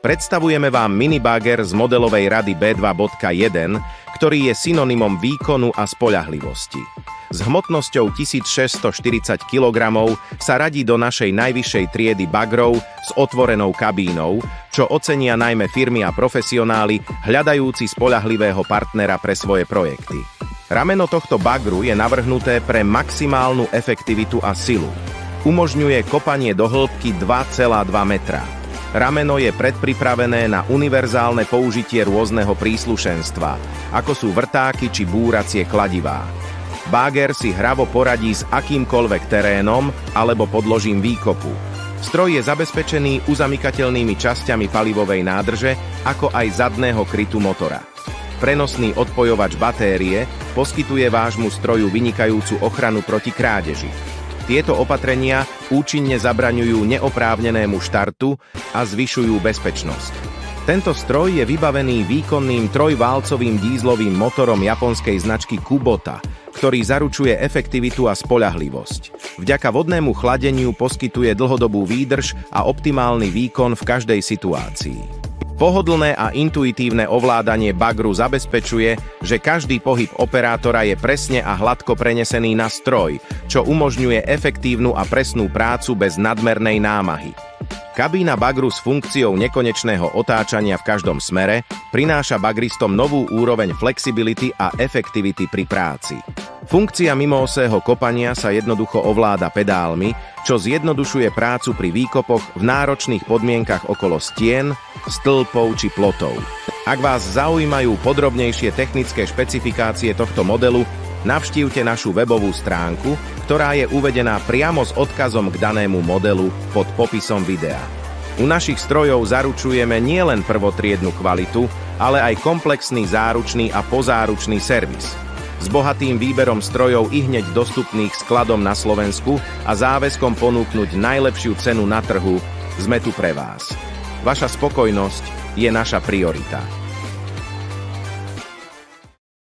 Predstavujeme vám minibagger z modelovej rady B2.1, ktorý je synonymom výkonu a spoľahlivosti. S hmotnosťou 1640 kg sa radí do našej najvyššej triedy bagrov s otvorenou kabínou, čo ocenia najmä firmy a profesionáli hľadajúci spoľahlivého partnera pre svoje projekty. Rameno tohto bagru je navrhnuté pre maximálnu efektivitu a silu. Umožňuje kopanie do hĺbky 2,2 metra. Rameno je predpripravené na univerzálne použitie rôzneho príslušenstva, ako sú vrtáky či búracie kladivá. Báger si hravo poradí s akýmkoľvek terénom alebo podložím výkopu. Stroj je zabezpečený uzamykateľnými časťami palivovej nádrže, ako aj zadného krytu motora. Prenosný odpojovač batérie poskytuje vášmu stroju vynikajúcu ochranu proti krádeži. Tieto opatrenia účinne zabraňujú neoprávnenému štartu a zvyšujú bezpečnosť. Tento stroj je vybavený výkonným trojválcovým dízlovým motorom japonskej značky Kubota, ktorý zaručuje efektivitu a spoľahlivosť. Vďaka vodnému chladeniu poskytuje dlhodobú výdrž a optimálny výkon v každej situácii. Pohodlné a intuitívne ovládanie bagru zabezpečuje, že každý pohyb operátora je presne a hladko prenesený na stroj, čo umožňuje efektívnu a presnú prácu bez nadmernej námahy. Kabína bagru s funkciou nekonečného otáčania v každom smere prináša bagristom novú úroveň flexibility a efektivity pri práci. Funkcia mimoosého kopania sa jednoducho ovláda pedálmi, čo zjednodušuje prácu pri výkopoch v náročných podmienkach okolo stien, stĺpov či plotov. Ak vás zaujímajú podrobnejšie technické špecifikácie tohto modelu, navštívte našu webovú stránku, ktorá je uvedená priamo s odkazom k danému modelu pod popisom videa. U našich strojov zaručujeme nielen prvotriednu kvalitu, ale aj komplexný záručný a pozáručný servis. S bohatým výberom strojov ihneď dostupných skladom na Slovensku a záväzkom ponúknuť najlepšiu cenu na trhu sme tu pre vás. Vaša spokojnosť je naša priorita.